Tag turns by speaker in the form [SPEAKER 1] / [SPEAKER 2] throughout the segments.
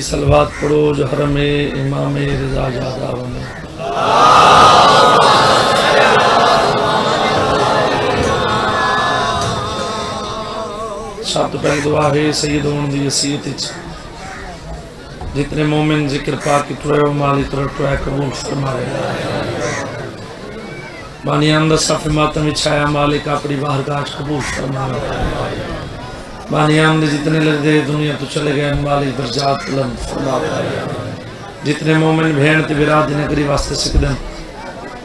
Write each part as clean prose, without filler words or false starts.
[SPEAKER 1] ایسی صلوات پڑھو جو حرم امام رضا جادہ بنے. سب تو پہلی دعا ہے سید ہون دی وصیت وچ جتنے مومن ذکر پاک کی ٹرے مالی ٹرے قبول فرمائے. بانیان دا صف ماتم چھایا مالک اپنی بارگاہ قبول فرمائے. بانیان دے جتنے لردے دنیا تو چلے گئے مالک درجات بلند فرمائے. جتنے مومن بھین تے براد نگری واسطے سکدن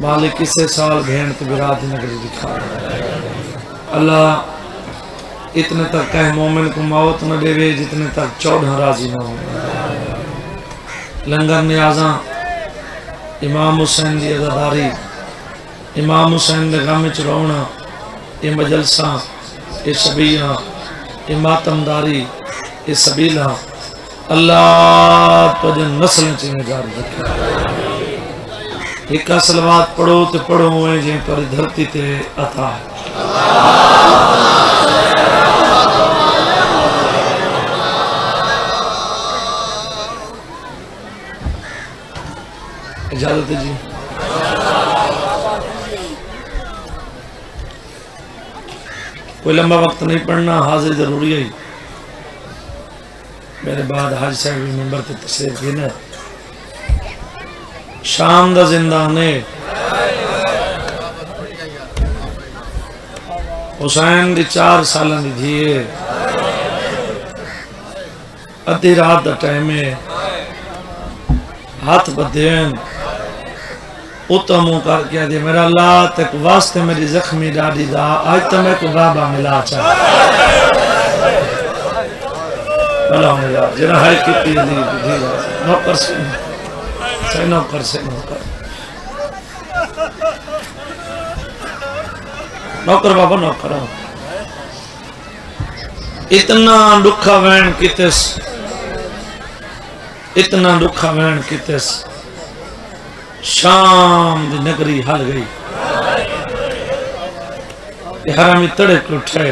[SPEAKER 1] مالک کسے سال بھین تے براد نگری دکھا. اللہ اتنے تک کہ مومن کو موت نہ دے وے جتنے تک 14 راضی نہ ہو. لنگر نیازاں امام حسین دی عزاداری امام حسین دے غم وچ رونا اے مجلساں اے شبیہ اے ماتمداری اے سبیلہ اللہ تجھے نسل چینے جاری رکھے. ایک صلوات پڑھو تے پڑھو ہوئے جن پر دھرتی تے عطا ہے. اجازت ہے جی. کوئی لمبا وقت نہیں پڑھنا حاضر ضروری ہے. میرے بعد حاج صاحب بھی ممبر تے تشریف دینا. شام دا زندانے حسین دی 4 سالہ دی دھیے ادھی رات دا ٹائم ہے ہاتھ بدین اتموں کر کے دے میرا اللہ تک واسطے میری زخمی ڈاڈی دا آج تو میں کو بابا ملا چاہا بلا ملا جنہ ہے کتی دی نوکر سے نوکر بابا نوکر اتنا دکھا وین کتس اتنا دکھا وین کتس شام دی نگری حل گئی. یہ حرامی تڑے کلٹھے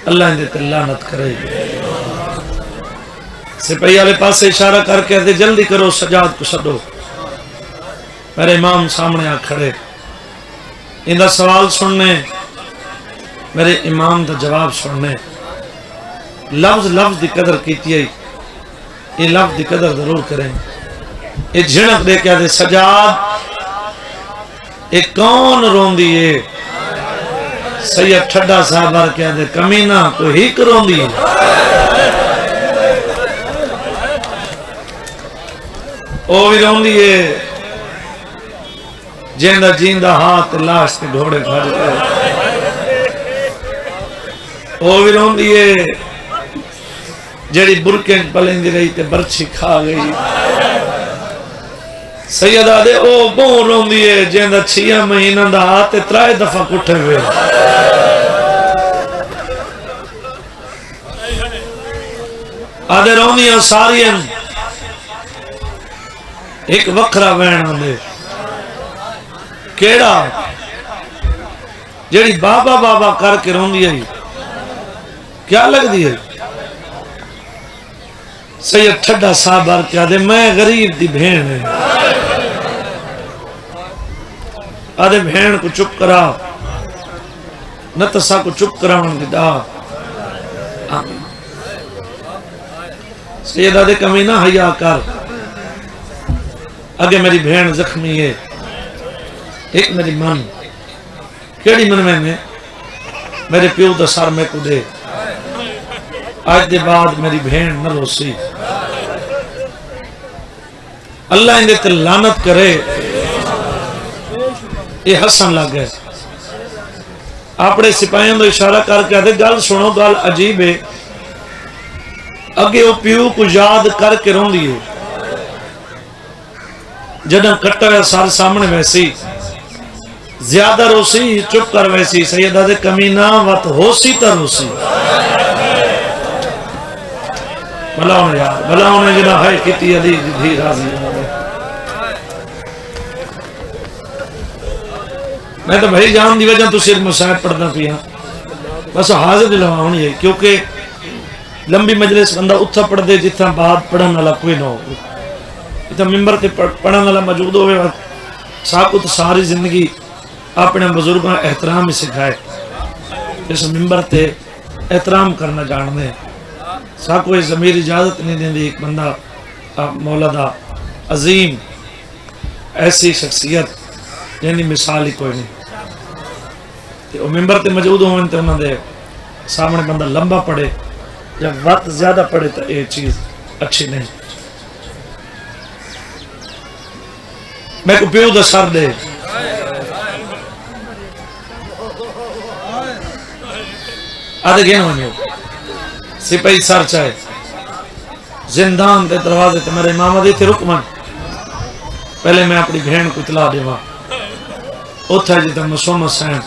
[SPEAKER 1] اللہ اندے تے لعنت کرے. سپاہی والے پاس اشارہ کر کے دے جلدی کرو سجاد کو چھڈو. میرے امام سامنے آ کھڑے ان دا سوال سننے میرے امام دا جواب سننے. لفظ لفظ دی قدر کیتی ہے. یہ لفظ دی قدر ضرور کریں. یہ جھنک دے کیا دے سجاد یہ کون رون دیئے سید ٹھڈا صاحبار کیا دے کمینہ کو ہیک رون دیئے. او بھی رون دیئے جیندہ جیندہ ہاتھ لاش تے گھوڑے کھڑ گئے. او بھی رون دیئے جڑی برکیں پلیں دی رہی تے برچھی کھا گئی. سیدہ دے او بون رون دیئے جیندہ 6 مہینہ دا آتے 3 دفعہ کٹھے ہوئے. آدھے رون دیئے ساری ایک وکھرا وین آدھے کیڑا جیڑی بابا بابا کر کے رون دیئے کیا لگ دیئے. سید ٹھڈا صاحب آر کیا دے میں غریب دی بھین ہے. آدھے بھین کو چپ کرا نتسا کو چپ کراؤں دی دا. سید آدھے کمینہ حیاء کر اگے میری بھین زخمی ہے. ایک میری من کیڑی من میں میرے پیو دا سار میں کو دے. آج دے بعد میری بھین نہ روسی. اللہ اندے تے لعنت کرے. یہ حسن لگ گئے اپنے سپاہیوں دا اشارہ کر کے آدھے گل سنو گل عجیب ہے. اگے وہ پیو کو یاد کر کے رون دیئے جدہ کٹر سار سامنے ویسی زیادہ روسی چپ کر ویسی. سیدہ دے کمینہ وقت ہوسی تا روسی. بلاؤں یار بلاؤں جنہ ہے کتی علی دھی راضی. میں تو بھائی جان دی وجہ تو صرف مسائب پڑھنا پیا بس حاضر دلواؤں یہ کیونکہ لمبی مجلس بندہ اتھا پڑھ دے جتنا بعد پڑھن والا کوئی نہ ہو، اتنا ممبر تے پڑھن والا موجود ہوئے، ساکو تو ساری زندگی اپنے بزرگاں احترام ہی سکھائے، اس ممبر تے احترام کرنا جان دے، ساکو اس ضمیر اجازت نہیں دیں دی، ایک بندہ مولا دا عظیم ایسی شخصیت یعنی مثال ہی کوئی نہیں، وہ ممبر تے موجود ہوئے تے انہوں دے سامنے بندہ لمبا پڑے، جب وقت زیادہ پڑے تو یہ چیز اچھی نہیں۔ میں کو پیو دا سر دے، آدھے گئے ہوئے سپاہی سر چاہے زندان دے دروازے تے میرے امام دے تھے رکمن، پہلے میں اپنی بہن کو اطلاع دے وہاں اتھا جی تے مسوم حسین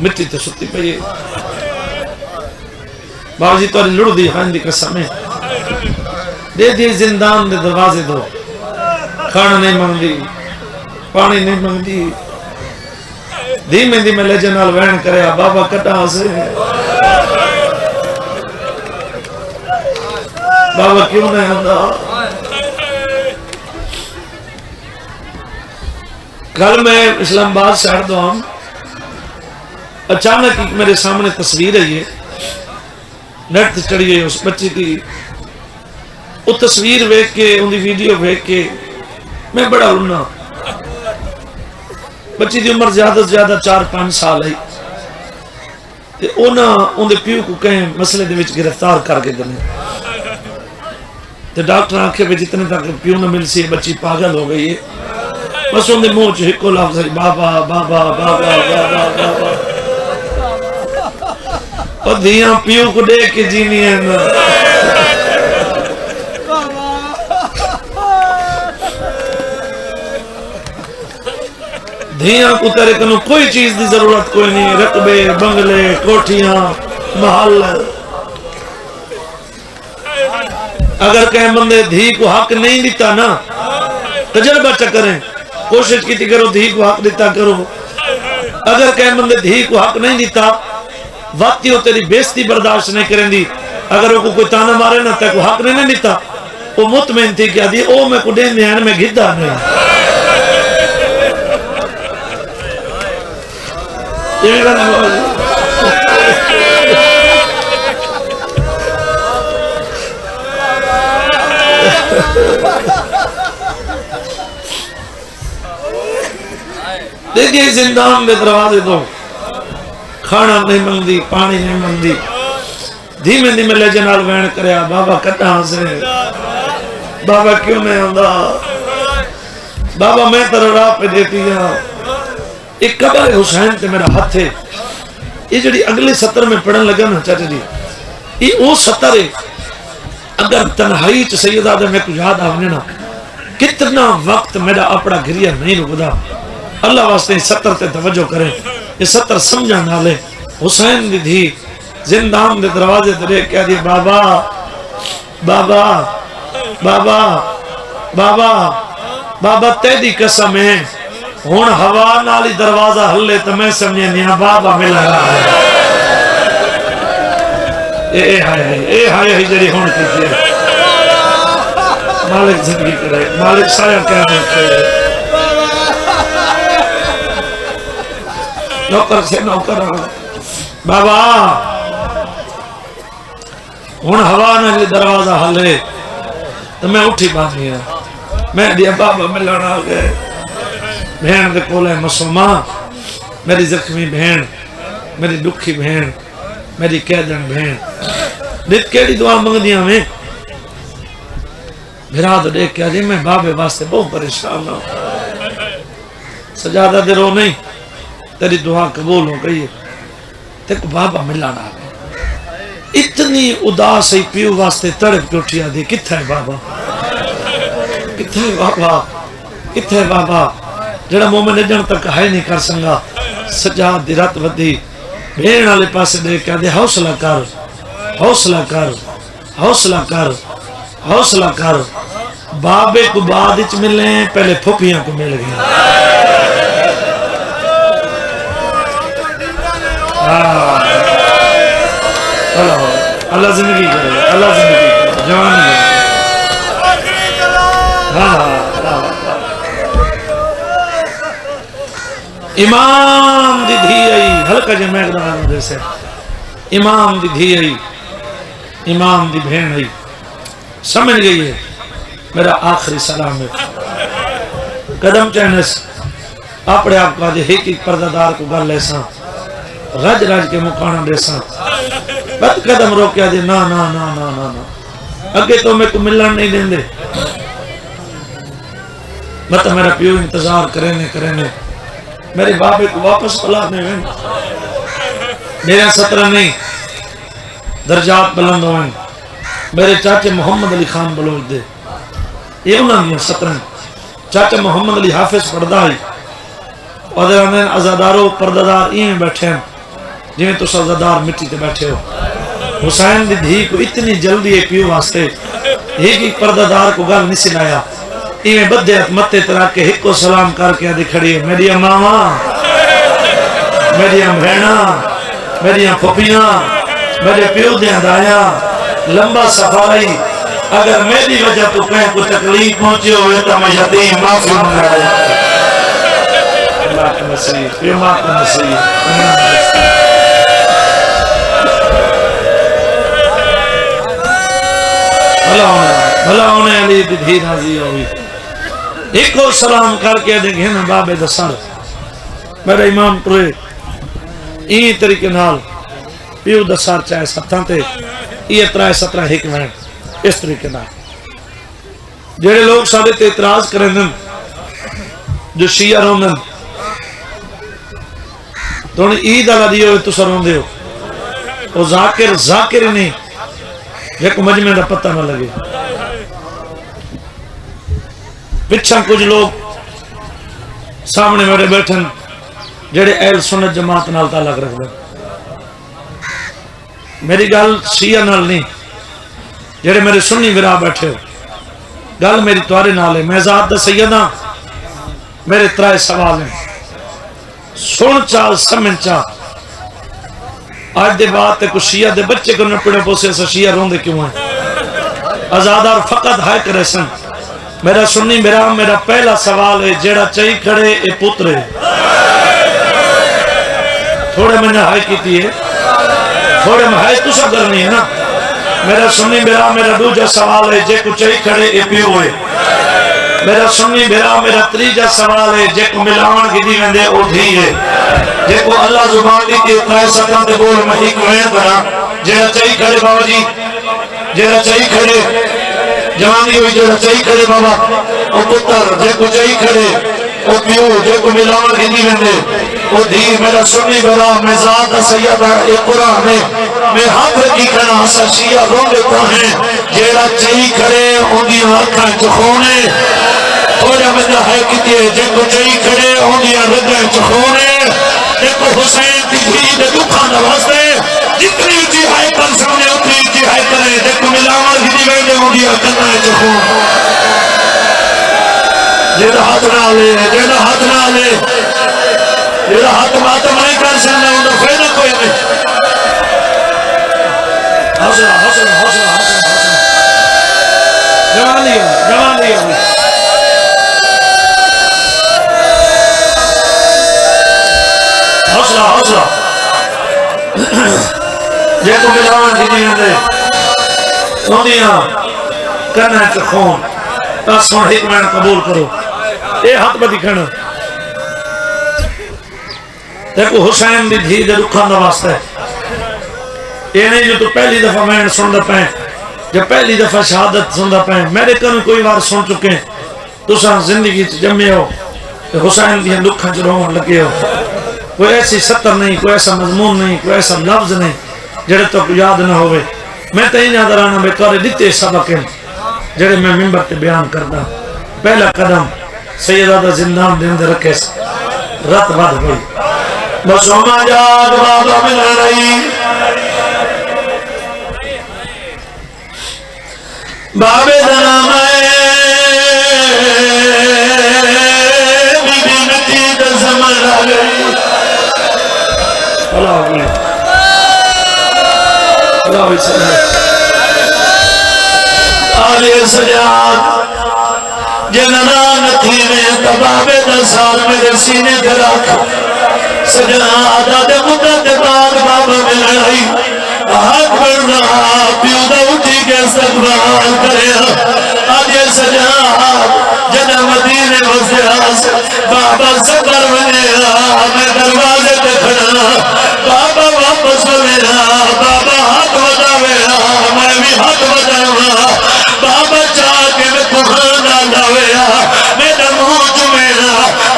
[SPEAKER 1] مٹی تے ستی پئی، بابا جی تو لڑ دی خان دی قسم ہے، دے دی زندان دے دروازے دو، کھانا نہیں مانگی، پانی نہیں مانگی، دھیمے دھیمے لہجے نال وین کرے بابا کٹا سے بابا کیوں نہیں آندا۔ کل میں اسلام آباد شہر دو ہم اچانک میرے سامنے تصویر ہے، یہ نیٹ چڑھی ہے اس بچی کی، وہ تصویر ویکھ کے ان دی ویڈیو ویکھ کے میں بڑا رونا، بچی دی عمر زیادہ سے زیادہ 4-5 سال ہے، تے انہاں ان دے پیو کو کہیں مسئلے دے وچ گرفتار کر کے دنے، تے ڈاکٹر آنکھے پہ جتنے تک پیو نہ مل سی بچی پاگل ہو گئی ہے، بس ان دے منہ چ ہکو لفظ ہے بابا بابا بابا بابا بابا، اور دھیاں پیو کو دیکھ کے جینی ہے نا، دھیاں کو تیرے کنو کوئی چیز دی ضرورت کوئی نہیں، رقبے بنگلے کوٹھیاں محل، اگر کہیں بندے دھی کو حق نہیں دیتا نا تجربہ چکریں، کوشش کی تھی کرو دھی کو حق دیتا کرو، اگر کہیں بندے دھی کو حق نہیں دیتا واقعی ہو تیری بیستی برداشت نہیں کریں دی، اگر وہ کوئی تانا مارے نا تے کو حق نہیں دیتا، وہ مطمئن تھی کیا دی او میں کو دین دیان میں گھدہ نہیں، یہ گا نہیں دیکھئے زندان میں دروازے دو، کھانا نہیں مندی پانی نہیں مندی، دھیمے دھیمے لہجے نال وین کریا بابا کٹا سے بابا کیوں نہیں آندا، بابا میں تیرا راہ پہ دیتی ہاں، ایک قبر حسین تے میرا ہاتھ ہے، یہ جڑی اگلے سطر میں پڑھن لگا نا چاچا جی، یہ وہ سطر ہے، اگر تنہائی چ سیدہ دے میں کو یاد آنے نا کتنا وقت میرا اپنا گریا نہیں رکدا، اللہ واسطے سطر تے توجہ کریں، یہ سطر سمجھا نالے، حسین دی دھی زندان دے دروازے تے کہہ دی بابا بابا بابا بابا بابا تیری قسم ہے ہون ہوا نالی دروازہ ہلے تو میں سمجھے نہیں بابا مل رہا ہے، اے ہائے جڑی ہون کی ہے، مالک زندگی کرے، مالک سایہ کہنے کرے، نوکر سے نوکر بابا ہون ہوا نالی دروازہ ہلے تو میں اٹھی باندھی ہے، میں دیا بابا ملنا آ گئے، بہن دے کولے مسلمہ میری زخمی بہن، میری دکھی بہن، میری قیدن بہن، دیکھ کیڑی دعا مانگ دیا میں بھرا تو دیکھ کیا جی میں بابے واسطے بہت پریشان ہوں، سجادہ دے رو نہیں تیری دعا قبول ہو گئی ہے، تیک بابا ملنا آ گئے، اتنی اداس ہی پیو واسطے تڑپ کے اٹھیا دی، کتھا ہے بابا کتھا ہے بابا کتھا ہے بابا، جڑا مومن اجن تک ہے نہیں کر سنگا، سجاد دی رات ودی بھین والے پاسے دیکھ کے دے حوصلہ کر حوصلہ کر حوصلہ کر حوصلہ کر، بابے کو بعد وچ ملیں پہلے پھپھیاں کو مل گئے، اللہ زندگی کرے، اللہ زندگی کرے، جوانی کرے۔ امام دی دھی آئی، ہلکا جے میگدان دے سے امام دی دھی آئی، امام دی بہن آئی، سمجھ گئی ہے میرا آخری سلام ہے۔ قدم چینس اپنے آپ کا دے ایک ایک پردادار کو گل ایسا رج رج کے مکانا دیسا بد قدم روکیا دے نا نا نا نا نا نا اگے تو میں کو ملن نہیں دیں دے مطلب میرا پیو انتظار کرنے میرے بابے کو واپس پلانے میں میرے 17 نہیں درجات بلند ہوئیں میرے چاچے محمد علی خان بلوچ دے یہ انہوں نے 17 چاچے محمد علی حافظ پردہ ہی اور درہمین ازاداروں پردادار این بیٹھے ہیں جنہیں تو سزادار مٹی تے بیٹھے ہو حسین دی دھی کو اتنی جلدی ایک پیو واسطے ایک پردادار کو گل نہیں سنایا ایویں بدے متے ترا کے ایک کو سلام کر کے آدھی کھڑی ہے میری ماما میری بہنا میری پھپیاں میرے پیو دیا دایا لمبا سفائی اگر میری وجہ تو کہیں کو تکلیف پہنچے ہوئے تو میں یتیم معافی منگایا اللہ کا نصیب یہ ماں کا نصیب بھلا ہونے علی دی دھی راضی ہوئی ایک کو سلام کر کے دیکھیں نا بابے دسار میرا امام پروے این طریقے نال پیو دسار چاہے ستاں تے یہ 17 ایک منٹ اس طریقے نال جڑے لوگ سادے تے اعتراض کریں دن جو شیعہ رون دن تو انہیں عید اللہ دیئے ہوئے تو سرون دے ہو وہ ذاکر نہیں ایک مجمع دا پتہ نہ لگے پچھا کچھ لوگ سامنے میرے بیٹھن جڑے اہل سنت جماعت نال تعلق رکھ دیں میری گل شیعہ نال نہیں جڑے میرے سنی وراہ بیٹھے ہو گل میری توارے نال ہے میں ذات دا سیدہ میرے 3 سوال ہیں سن چال سمن چال آج دے بات تے کچھ شیعہ دے بچے کو نپڑے پوسے سے شیعہ روندے کیوں ہیں ازادار فقط ہائے کرے سن میرا سنی میرا پہلا سوال ہے جیڑا چاہی کھڑے اے پترے تھوڑے میں نے ہائے کیتی ہے تھوڑے میں ہائے تو سب کرنی ہے نا میرا سنی میرا دوجہ سوال ہے جے کو چاہی کھڑے اے پیو ہے میرا سنی میرا تریجہ سوال ہے جے کو ملاون کی دی ویندے او دھی ہے جے کو اللہ زبان دی کے 3 سکان دے بول میں ایک وین بنا جیڑا چاہی کھڑے بابا جی جیڑا چاہی کھڑے جوانی ہوئی جیڑا چاہی کھڑے بابا او پتر جے کو چاہی کھڑے او پیو جے کو ملاون کی دی ویندے او دھی میرا سنی میں ذات سیدہ اے قرآن میں ہاتھ رکھی کھڑا ہسا شیعہ روندے کو ہیں جیڑا چاہی کھڑے ان دی آنکھاں چخونے تھوڑا مجھا ہے کتے جے کو چاہی کھڑے ان دی رگیں چخونے جے کو حسین دی دھی دے دکھا نواستے جتنی اچھی ہائے کر سامنے اتنی اچھی ہائے کرے جے کو ملاون کی دی ویندے ان دی آنکھاں چخونے جیڑا ہاتھ نہ لے جیڑا ہاتھ نہ لے جیڑا ہاتھ ماتم نہیں کر سکنا انہوں فیدہ کوئی نہیں حوصلہ جوان لیا حوصلہ جے کو ملاون کی دیں دے سونیاں کرنا ہے خون تاسون حکمین قبول کرو اے ہاتھ پہ دکھنا دیکھو حسین دی دھی دے رکھان دا واسطہ ہے یہ نہیں جو تو پہلی دفعہ میں سن دا پہیں جب پہلی دفعہ شہادت سن دا پہیں میرے کنو کوئی بار سن چکے ہیں تو سان زندگی جمعے ہو حسین دی لکھاں چلوان لگے ہو کوئی ایسی سطر نہیں کوئی ایسا مضمون نہیں کوئی ایسا لفظ نہیں جڑے تو یاد نہ ہوئے میں تین یاد رانا بے کارے دیتے سبق ہیں جڑے میں ممبر تے بیان کردا پہلا قدم سیدہ دا زندان دے اندر رکھے رت بد ہوئی بسوما جاگ بابا مل رہی بابے دنام بی بی نتی در زمن رہی اللہ علیہ آدھے سجاد جنران تھی میں تبابے دا سال میرے سینے دے رکھ سجاد آدھے مدد بعد بابا میں لڑائی ہاتھ بڑھنا پیو دا اٹھی کے استقبال کرے آدھے سجاد جنہ مدینے وزیاس بابا سکر بنے میں دروازے پہ کھڑا بابا واپس بنے بابا ہاتھ بڑھاوے میں بھی ہاتھ بڑھاوا بابا چاہ کے میں کہانا لاویا میرا منہ چمینا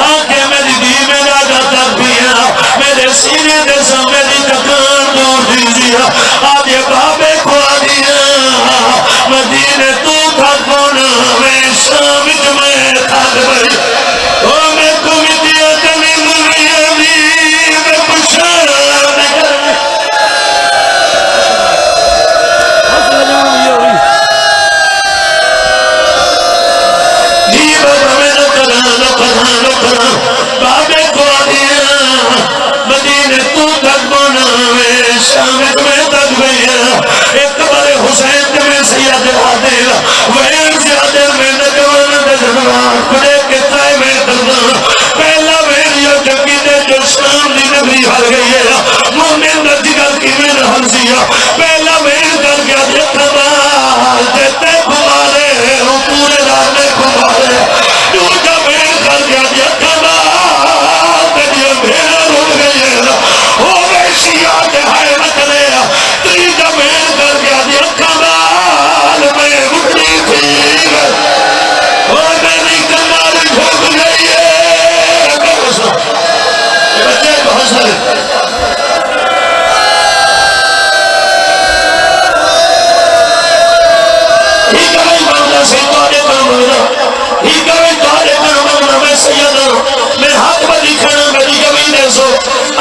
[SPEAKER 1] آنکھیں میری دی میرا گاتا پیا میرے سینے دے سا میری تکان دور دیزیا آدھے بابے کو آدھیا مدینے تو تھا کونا میں شامت میں تھاک بھائی او میں کمیتیا تنی مریا دی میں پشار نگر بابے کو آدھیا مدینے تو تک بناوے شامت میں تک گیا ایک بار حسین میں سید عادل وین زیادہ میں نجوان دجنوان کھڑے کے تائے میں دردان پہلا ویڈیو جبکی دے جو شام دی نبی حل گئی ہے مومن نجگر کی میں رہن سیا پہلا ویڈیو کر گیا دیکھا بار دیتے کھمارے پورے رانے کھمارے دوجہ ویڈیو کر گیا دیکھا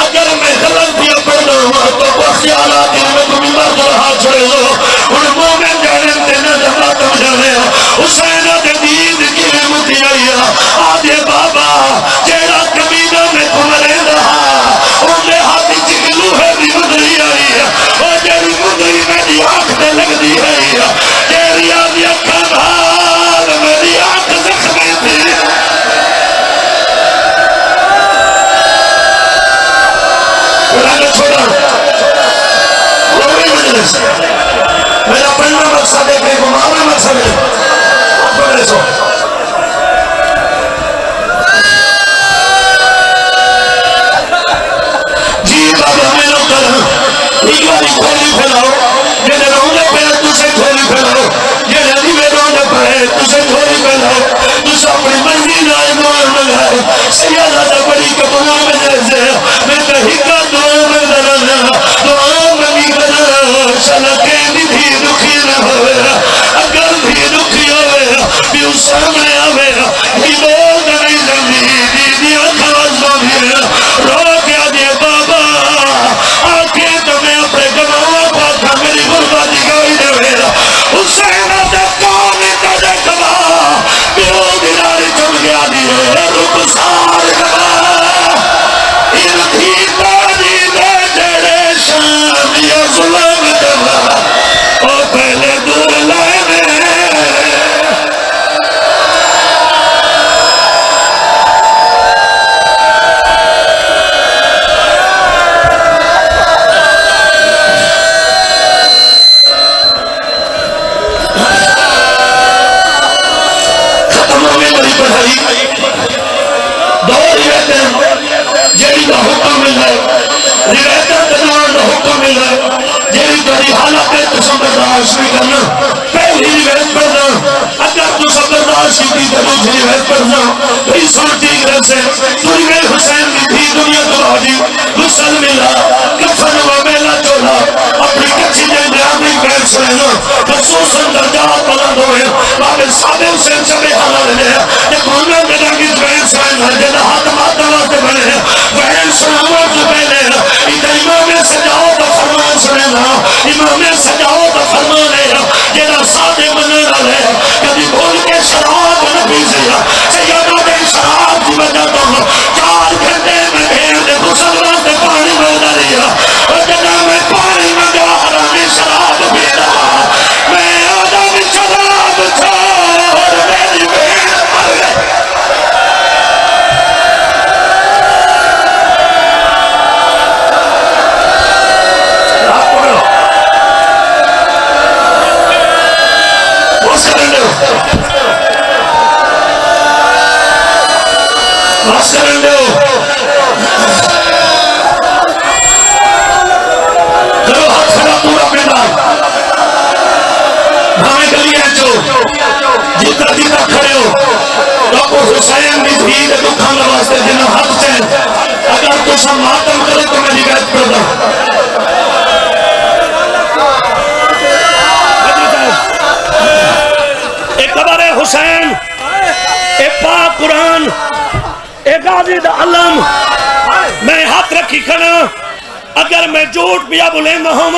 [SPEAKER 1] اگر میں غلط بھی پڑھنا ہوا تو بخیالات ان میں تمہیں مرد اور ہاتھ چھوڑے لو ان مومن جانے دینا جمع تم جانے حسین آدھے دید کی نعمتی آئی آدھے بابا جیڑا کمینہ میں تمہرے رہا انہیں ہاتھی چکلو ہے بھی مدری آئی اور جیڑی مدری میں دی آنکھ دے لگ دی آئی جیڑی آدھی اکھا بھال میری آنکھ زخمی تھی میرا پڑھنا مقصد ہے کہ گمانا مقصد ہے پڑھنے سو جی بابا میرا کر ایک باری کھولی پھیلاؤ جنہیں رونے پہ تُسے کھولی پھیلاؤ جنہیں دیوے رونے پہ تُسے کھولی پھیلاؤ تُسے اپنی مرضی لائے دعا میں لائے سیادہ دا بڑی کبھونا میں جیسے میں کہیں کا دعا میں درنا دعا میں بھی درنا سلکے بھی دکھی نہ ہوئے اگر بھی دکھی ہوئے بھی اس سامنے آوے ہی بول نہیں لگی دیدی آخواز بابی رو کیا دے بابا آنکھیں تو میں اپنے گواہ پاتا میری غرباتی گوئی دے ہوئے حسین دے کون تا دے گواہ بیو دلاری چل گیا دیئے رب سار گواہ ان تھی پانی دے جڑے شام یا ظلم دوا او پہلے دور لائے میں ختم ہو گئی بڑی پڑھائی دو روایتیں جیڑی کا حکم مل ہے روایتیں تدوان کا حکم مل ہے جیڑی تاری حالت ہے تسا برداشت بھی کرنا پہلی روایت پڑھنا اگر تسا برداشت کی تو دوسری روایت پڑھنا بھئی سن ٹھیک رہ سے تجھے حسین کی تھی دنیا تو آجی غسل ملا کفن و میلا چولا اپنی کچھی جائیں نیامی پیر سلینا خصوصاً درجات بلند ہوئے بابے صحابے حسین سے بے حالہ لے ایک رونا میں جانگیز پیر سلینا جنہ ہاتھ ماتا واسطے بڑھے بہن سناموں سے پہلے ادھا امام سجاؤ دا فرمان سنینا امام سجاؤ دا فرمان ہے جنہ سادے مننا لے کبھی بھول کے شراب نبی سیا سیادہ دے شراب کی وجہ تو 4 گھنٹے میں بھیڑ دے غسل واسطے پانی میں ڈالیا اور جنہ میں پانی میں ڈالا میں شراب بھی رہا میں آدھا میں شراب بس کرن دو کرو ہاتھ کھڑا پورا پیدا بھاویں گلیاں چو جتا جتا کھڑے ہو ڈاکٹر حسین بھی دھی دے دکھان واسطے جنہ حق چین اگر تو سب ماتم کرے تو میں نگاہ پڑھا ایک خبر ہے حسین ایک پاک قرآن ایک غازی دا علم میں ہاتھ رکھی کھڑا اگر میں جھوٹ پیا بولیں ہوں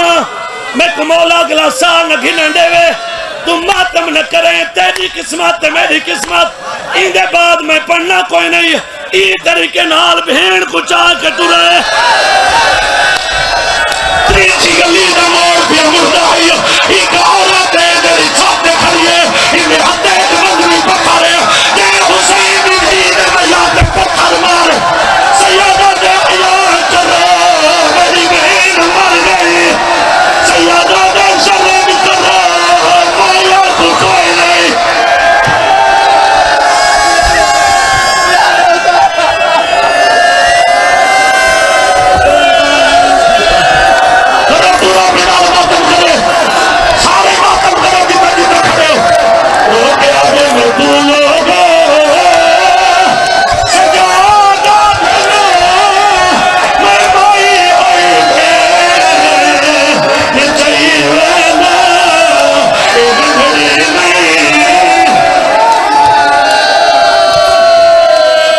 [SPEAKER 1] میں کو مولا گلاسا نہ گھنن دے وے تم ماتم نہ کریں تیری قسمت میری قسمت ان دے بعد میں پڑھنا کوئی نہیں ای طریقے نال بھین کو چاہ کے ٹرے تریچی گلی دا موڑ پیا مردائی